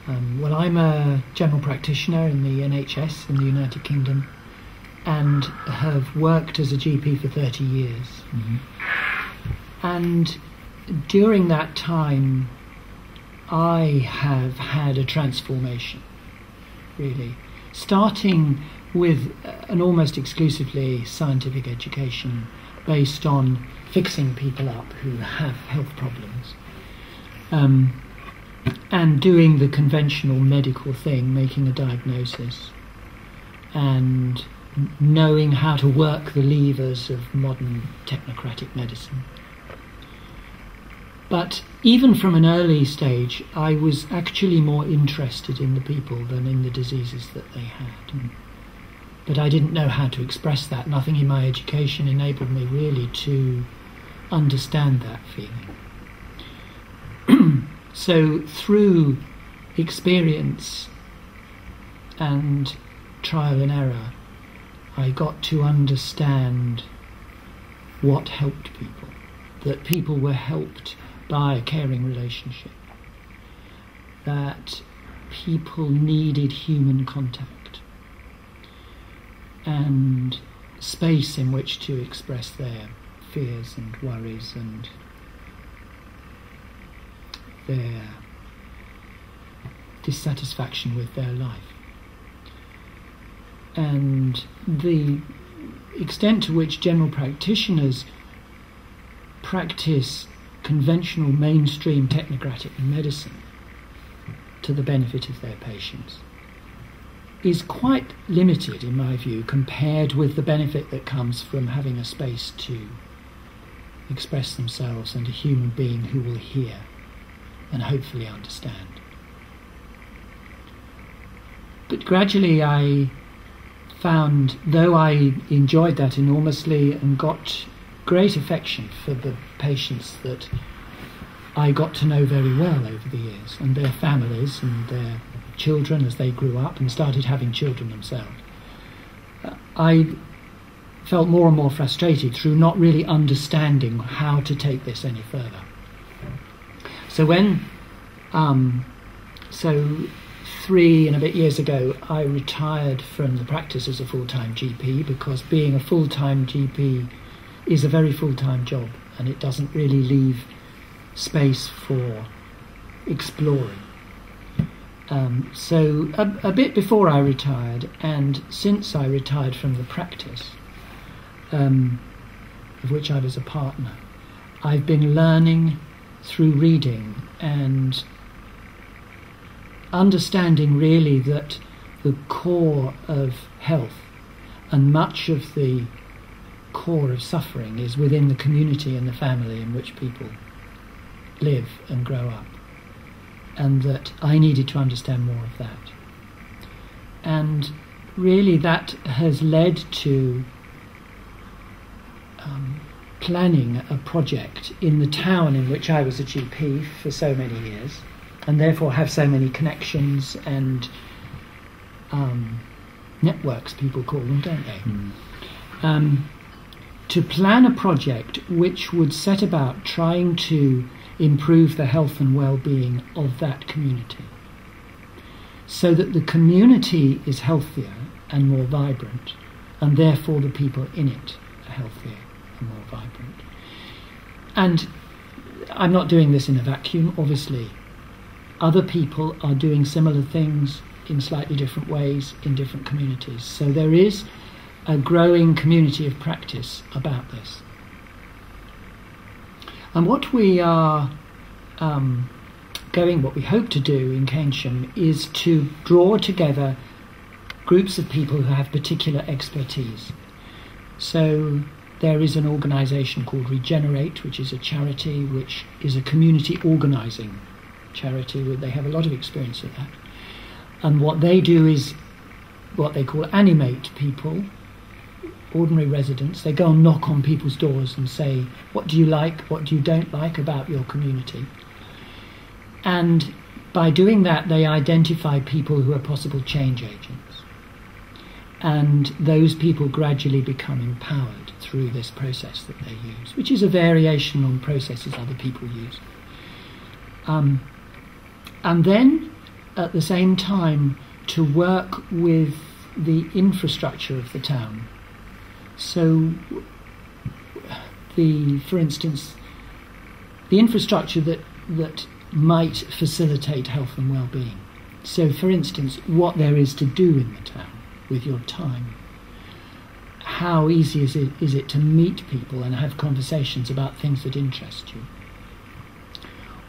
Well, I'm a general practitioner in the NHS in the United Kingdom and have worked as a GP for 30 years. And during that time, I have had a transformation, really, starting with an almost exclusively scientific education based on fixing people up who have health problems, and doing the conventional medical thing, making a diagnosis, and knowing how to work the levers of modern technocratic medicine. But even from an early stage, I was actually more interested in the people than in the diseases that they had. But I didn't know how to express that. Nothing in my education enabled me really to understand that feeling. So through experience and trial and error, I got to understand what helped people, that people were helped by a caring relationship, that people needed human contact and space in which to express their fears and worries and their dissatisfaction with their life. And the extent to which general practitioners practice conventional mainstream technocratic medicine to the benefit of their patients is quite limited, in my view, compared with the benefit that comes from having a space to express themselves and a human being who will hear and hopefully understand. But gradually I found, though I enjoyed that enormously and got great affection for the patients that I got to know very well over the years, and their families and their children as they grew up and started having children themselves, I felt more and more frustrated through not really understanding how to take this any further. So when, 3 and a bit years ago, I retired from the practice as a full-time GP, because being a full-time GP is a very full-time job and it doesn't really leave space for exploring. So a bit before I retired, and since I retired from the practice, of which I was a partner, I've been learning through reading and understanding really that the core of health and much of the core of suffering is within the community and the family in which people live and grow up, and that I needed to understand more of that. And really that has led to planning a project in the town in which I was a GP for so many years, and therefore have so many connections and networks, people call them, don't they? To plan a project which would set about trying to improve the health and well-being of that community, so that the community is healthier and more vibrant, and therefore the people in it are healthier and more vibrant. And I'm not doing this in a vacuum, obviously. Other people are doing similar things in slightly different ways in different communities. So there is a growing community of practice about this. And what we are what we hope to do in Keynsham is to draw together groups of people who have particular expertise. So there is an organisation called Regenerate, which is a charity, which is a community organising charity. They have a lot of experience of that. And what they do is what they call animate people, ordinary residents. They go and knock on people's doors and say, what do you like, what do you don't like about your community? And by doing that, they identify people who are possible change agents. And those people gradually become empowered through this process that they use, which is a variation on processes other people use. And then at the same time to work with the infrastructure of the town. So, for instance, the infrastructure that might facilitate health and well-being. So, for instance, what there is to do in the town with your time. How easy is it to meet people and have conversations about things that interest you?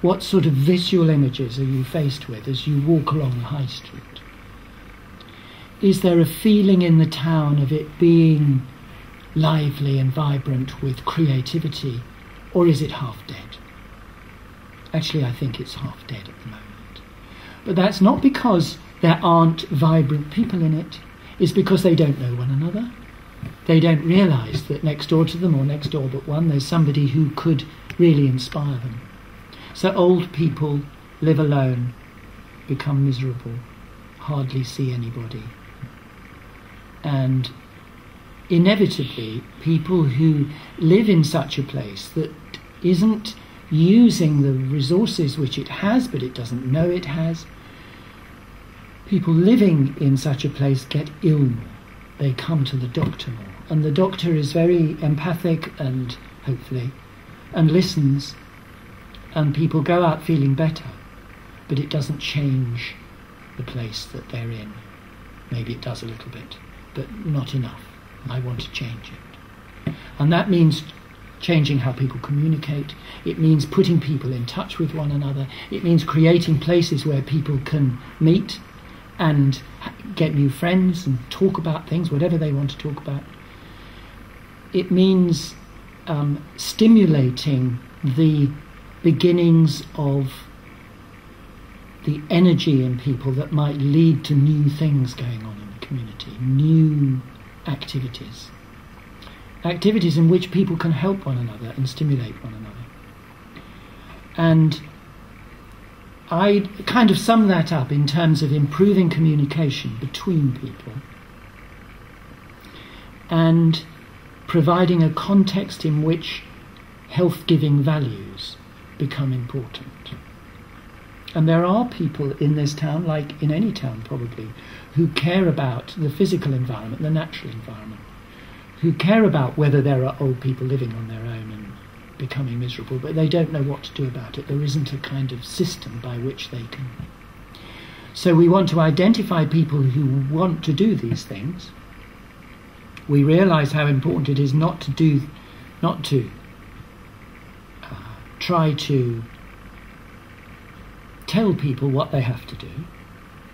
What sort of visual images are you faced with as you walk along the high street? Is there a feeling in the town of it being lively and vibrant with creativity, or is it half dead? Actually, I think it's half dead at the moment. But that's not because there aren't vibrant people in it. It's because they don't know one another. They don't realise that next door to them, or next door but one, there's somebody who could really inspire them. So old people live alone, become miserable, hardly see anybody. And inevitably, people who live in such a place that isn't using the resources which it has, but it doesn't know it has, people living in such a place get ill more. They come to the doctor more. And the doctor is very empathic, and hopefully, and listens, and people go out feeling better, but it doesn't change the place that they're in. Maybe it does a little bit, but not enough. I want to change it. And that means changing how people communicate. It means putting people in touch with one another. It means creating places where people can meet and get new friends and talk about things, whatever they want to talk about. It means stimulating the beginnings of the energy in people that might lead to new things going on in the community, new activities in which people can help one another and stimulate one another. And I kind of sum that up in terms of improving communication between people and providing a context in which health-giving values become important. And there are people in this town, like in any town probably, who care about the physical environment, the natural environment, who care about whether there are old people living on their own and becoming miserable, but they don't know what to do about it. There isn't a kind of system by which they can. So we want to identify people who want to do these things. We realise how important it is not to try to tell people what they have to do,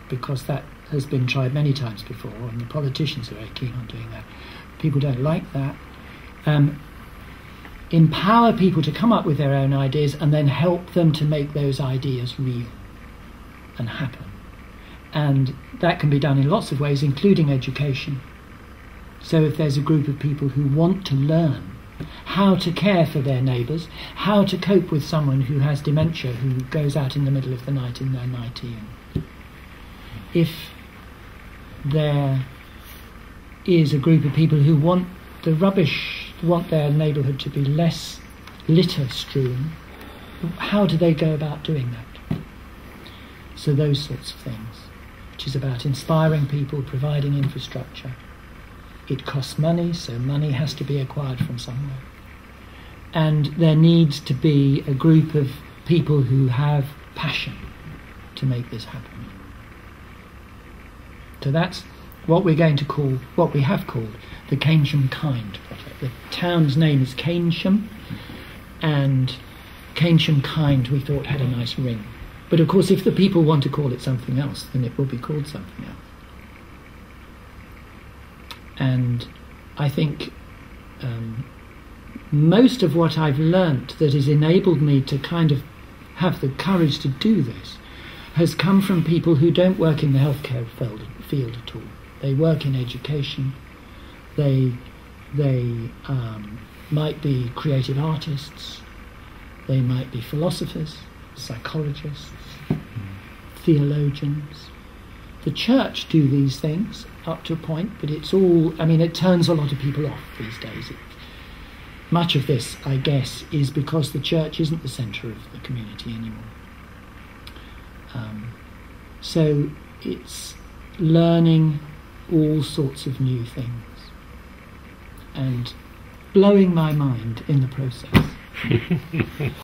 because that has been tried many times before, and the politicians are very keen on doing that. People don't like that. Empower people to come up with their own ideas and then help them to make those ideas real and happen. And that can be done in lots of ways, including education. So if there's a group of people who want to learn how to care for their neighbours, how to cope with someone who has dementia, who goes out in the middle of the night in their nightie, and if there is a group of people who want their neighbourhood to be less litter strewn, how do they go about doing that? So those sorts of things, which is about inspiring people, providing infrastructure. It costs money, so money has to be acquired from somewhere. And there needs to be a group of people who have passion to make this happen. So that's what we have called the Keynsham Kind project. The town's name is Keynsham, and Keynsham Kind we thought had a nice ring. But of course, if the people want to call it something else, then it will be called something else. And I think most of what I've learnt that has enabled me to kind of have the courage to do this has come from people who don't work in the healthcare field at all. They work in education. They might be creative artists. They might be philosophers, psychologists, theologians. The church do these things up to a point, but it's all, it turns a lot of people off these days. Much of this, I guess, is because the church isn't the centre of the community anymore. So it's learning all sorts of new things and blowing my mind in the process.